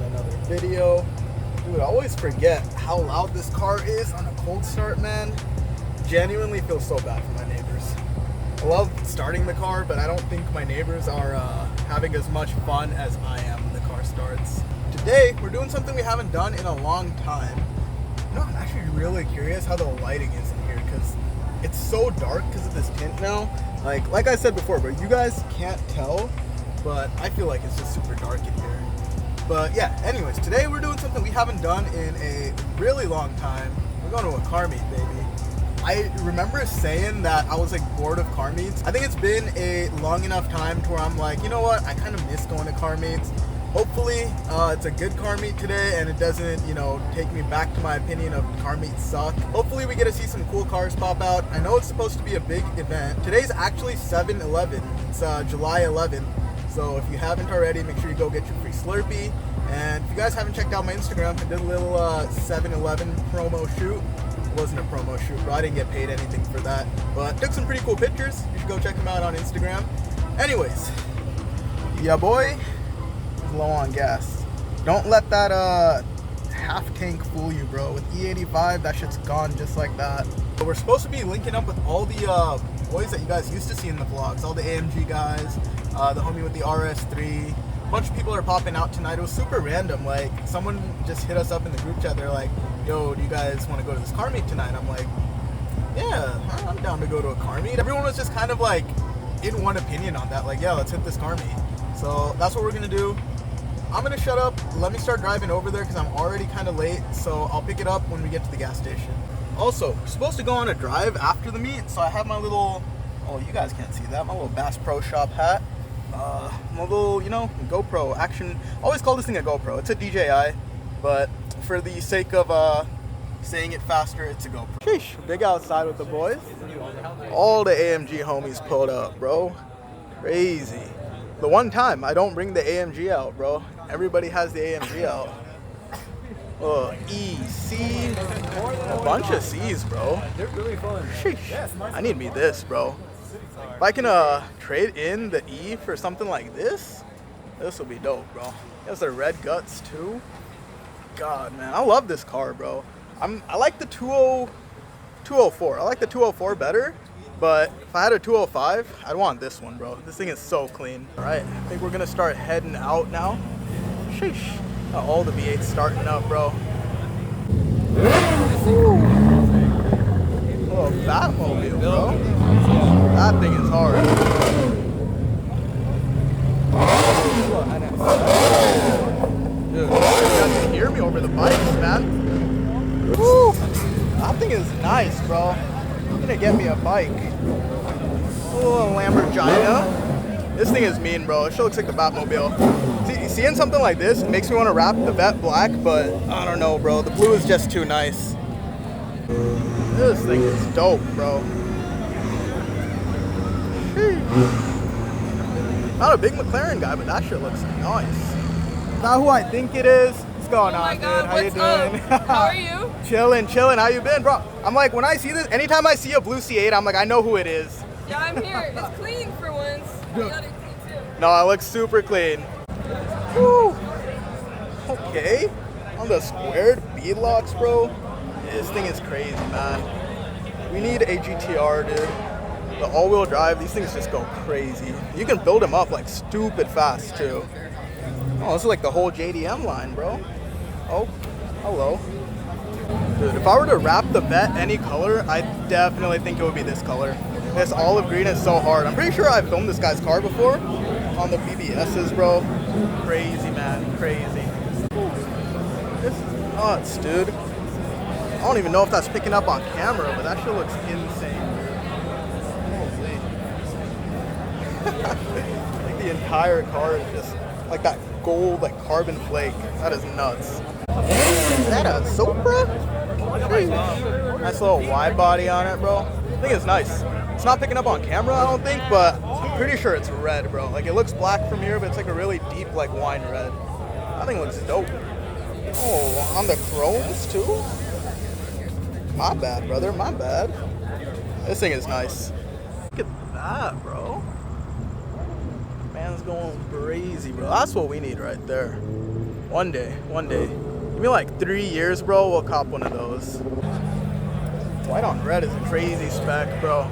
another video. Dude, I always forget how loud this car is on a cold start, man. Genuinely feel so bad for my neighbors. I love starting the car, but I don't think my neighbors are having as much fun as I am when the car starts. Today, we're doing something we haven't done in a long time. You know, I'm actually really curious how the lighting is in here, because it's so dark because of this tint now. Like I said before, but you guys can't tell, but I feel like it's just super dark in here. But yeah, anyways, today we're doing something we haven't done in a really long time. We're going to a car meet, baby. I remember saying that I was like bored of car meets. I think it's been a long enough time to where I'm like, you know what, I kind of miss going to car meets. Hopefully it's a good car meet today and it doesn't, you know, take me back to my opinion of car meets suck. Hopefully we get to see some cool cars pop out. I know it's supposed to be a big event. Today's actually 7/11. It's July 11th. So if you haven't already, make sure you go get your free Slurpee. And if you guys haven't checked out my Instagram, I did a little 7/11 promo shoot. It wasn't a promo shoot, bro. I didn't get paid anything for that. But took some pretty cool pictures. You should go check them out on Instagram. Anyways, yeah, boy. Low on gas. Don't let that half tank fool you, bro. With E85, that shit's gone just like that. But we're supposed to be linking up with all the boys that you guys used to see in the vlogs, all the AMG guys, the homie with the RS3. A bunch of people are popping out tonight. It was super random. Like, someone just hit us up in the group chat. They're like, yo, do you guys want to go to this car meet tonight? I'm like, yeah, I'm down to go to a car meet. Everyone was just kind of like in one opinion on that. Like, yeah, let's hit this car meet. So that's what we're gonna do. I'm gonna shut up, let me start driving over there because I'm already kind of late, so I'll pick it up when we get to the gas station. Also, we're supposed to go on a drive after the meet, so I have my little, oh, you guys can't see that, my little Bass Pro Shop hat. My little, you know, GoPro action. I always call this thing a GoPro. It's a DJI, but for the sake of saying it faster, it's a GoPro. Sheesh, big outside with the boys. All the AMG homies pulled up, bro. Crazy. The one time I don't bring the AMG out, bro. Everybody has the AMG out. Oh, E, C, a bunch of C's, bro. They're really fun. Sheesh. I need me this, bro. If I can trade in the E for something like this, this will be dope, bro. It has the red guts too. God, man, I love this car, bro. I like the 204. I like the 204 better. But if I had a 205, I'd want this one, bro. This thing is so clean. All right, I think we're gonna start heading out now. Sheesh. All the V8's starting up, bro. Oh, Batmobile, bro. That thing is hard. Dude, you guys can hear me over the bikes, man. Woo! That thing is nice, bro. I'm gonna get me a bike. Oh, Lamborghini. This thing is mean, bro. It sure looks like the Batmobile. See, seeing something like this makes me want to wrap the vet black, but I don't know, bro. The blue is just too nice. This thing is dope, bro. Not a big McLaren guy, but that shit looks nice. Not who I think it is. What's going on, dude? How you doing? How are you? Chilling. How you been, bro? I'm like, when I see this, anytime I see a blue C8, I'm like, I know who it is. Yeah, I'm here. It's clean for once. You got it clean too. No, it looks super clean. Woo. Okay. On the squared beadlocks, bro. This thing is crazy, man. We need a GTR, dude. The all-wheel drive, these things just go crazy. You can build them up like stupid fast, too. Oh, this is like the whole JDM line, bro. Oh, hello. Dude, if I were to wrap the vet any color, I definitely think it would be this color. This olive green is so hard. I'm pretty sure I filmed this guy's car before on the BBSs, bro. Crazy, man, crazy. This is nuts, dude. I don't even know if that's picking up on camera, but that shit looks insane, dude. Holy. Like the entire car is just like that gold, like carbon flake. That is nuts. Is that a Supra? Nice little wide body on it, bro. I think it's nice. It's not picking up on camera, I don't think, but I'm pretty sure it's red, bro. Like, it looks black from here, but it's like a really deep, like, wine red. That thing looks dope. Oh, on the chromes, too? My bad, brother, my bad. This thing is nice. Look at that, bro. Man's going crazy, bro. That's what we need right there. One day. Give me like 3 years, bro, we'll cop one of those. White on red is a crazy spec, bro.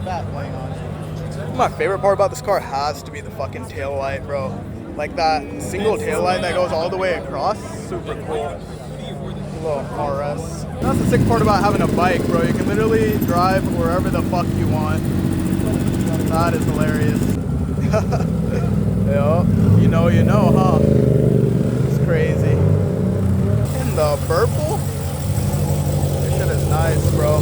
Fat bling on it. My favorite part about this car has to be the fucking tail light, bro. Like that single tail light that goes all the way across. Super cool. Little RS. That's the sick part about having a bike, bro. You can literally drive wherever the fuck you want. That is hilarious. Yeah, you know, huh? It's crazy. In the purple? This shit is nice, bro.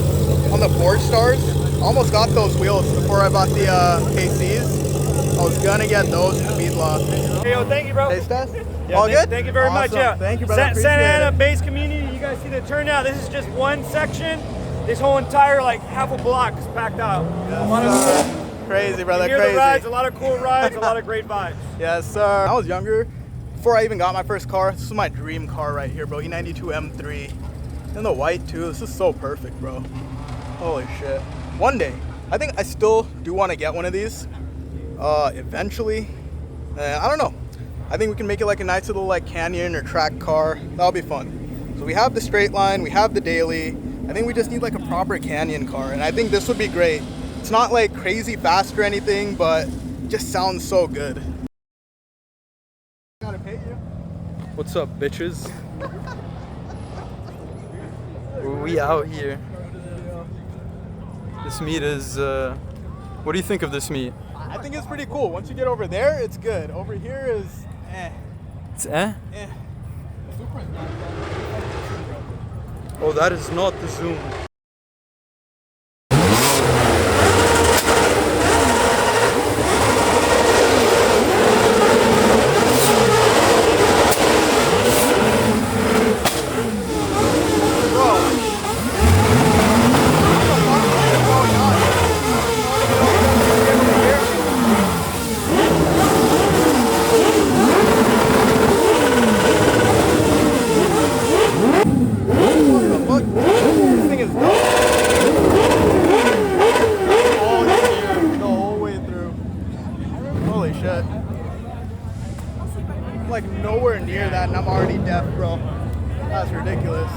On the Ford Stars, almost got those wheels before I bought the KCs. I was gonna get those in the bead lot. Hey, yo, thank you, bro. Taste test? Yeah, All good? Thank you very much. Yeah. Thank you, brother. Santa Ana base community. You guys see the turnout. This is just one section. This whole entire like half a block is packed out. Crazy, brother. Hear Crazy. the rides, a lot of cool rides, a lot of great vibes. Yes, sir. When I was younger, before I even got my first car, this is my dream car right here, bro. E92 M3. And the white too. This is so perfect, bro. Holy shit. One day, I think I still do want to get one of these. Eventually. I don't know. I think we can make it like a nice little like canyon or track car. That'll be fun. So we have the straight line, we have the daily. I think we just need like a proper canyon car, and I think this would be great. It's not like crazy fast or anything, but it just sounds so good. Gotta pay you. What's up, bitches? We out here. This meet is, what do you think of this meet? I think it's pretty cool. Once you get over there, it's good. Over here is, It's eh? eh. Oh, that is not the zoom. Like nowhere near that and I'm already deaf, bro. That's ridiculous.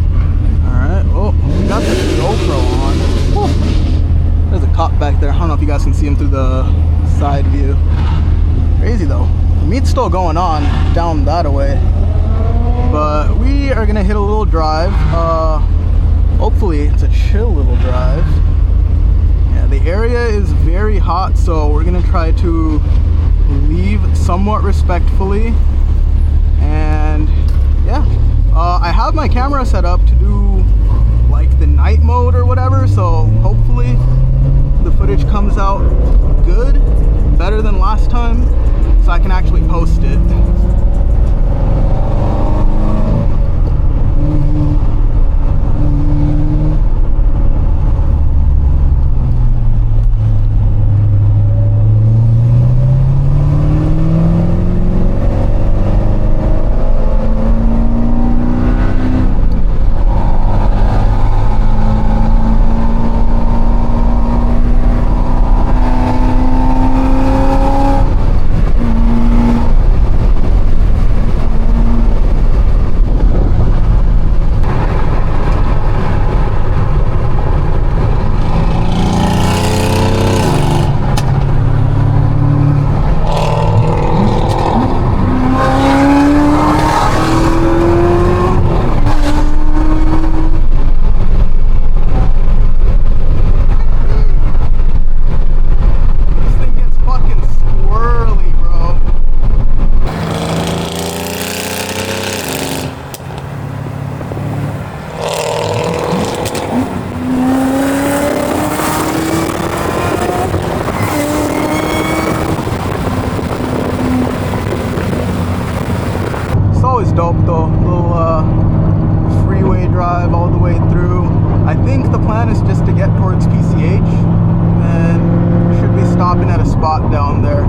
Alright, well, we got the GoPro on. Woo. There's a cop back there. I don't know if you guys can see him through the side view. Crazy though. The meet's still going on down that way. But we are gonna hit a little drive. Hopefully it's a chill little drive. Yeah, the area is very hot, so we're gonna try to leave somewhat respectfully. And yeah, I have my camera set up to do like the night mode or whatever, so hopefully the footage comes out good, better than last time, so I can actually post it. Dope though, little freeway drive all the way through. I think the plan is just to get towards PCH and we should be stopping at a spot down there.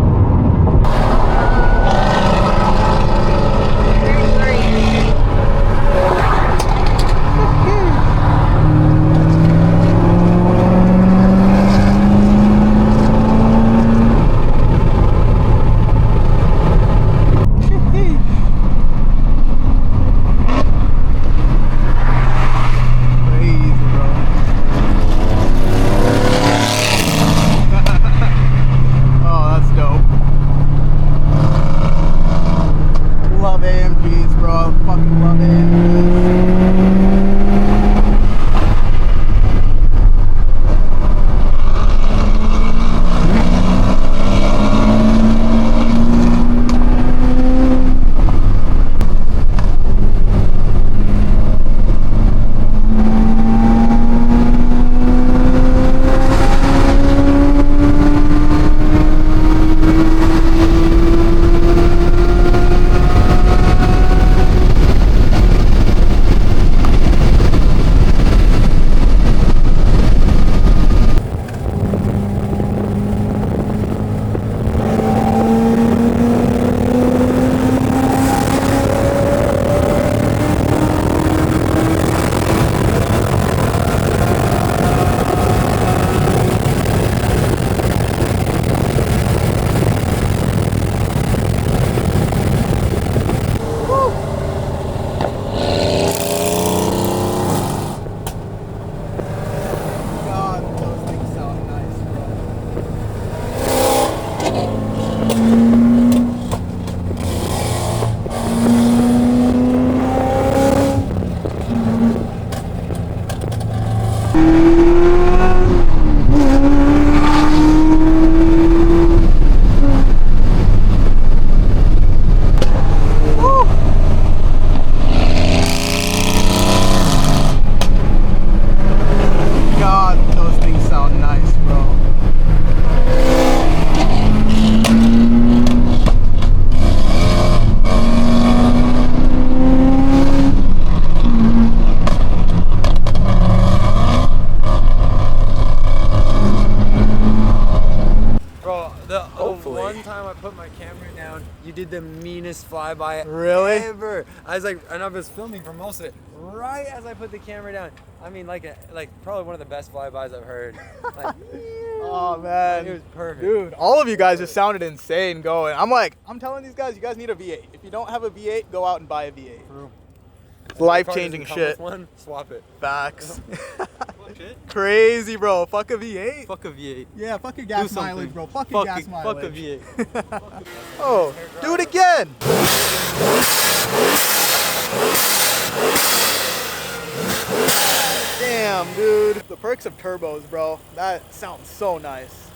did the meanest flyby Really? ever. I was like, and I was filming for most of it. Right as I put the camera down, I mean, like probably one of the best flybys I've heard. Like, Oh man, it was perfect. dude. All of you guys just sounded insane going. I'm telling these guys, you guys need a V8. If you don't have a V8, go out and buy a V8. True. Life-changing Car doesn't come with shit. One, swap it. Facts. Fuck it. Crazy, bro. Fuck a V8. Fuck a V8. Yeah, fuck your Do gas something. mileage, bro. Fuck your gas mileage. Fuck a V8. Oh, do it again. Damn, dude. The perks of turbos, bro. That sounds so nice.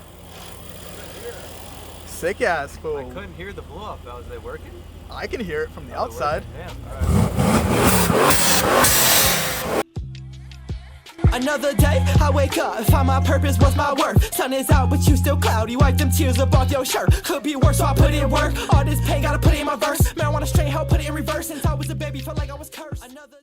Sick ass fool. I couldn't hear the blow up. Was they working? I can hear it from the outside. Damn. All right. Another day, I wake up, find my purpose, what's my worth? Sun is out, but you still cloudy. Wipe them tears up off your shirt. Could be worse, so I put in work. All this pain, gotta put it in my verse. Marijuana straight, help put it in reverse. Since I was a baby, felt like I was cursed. Another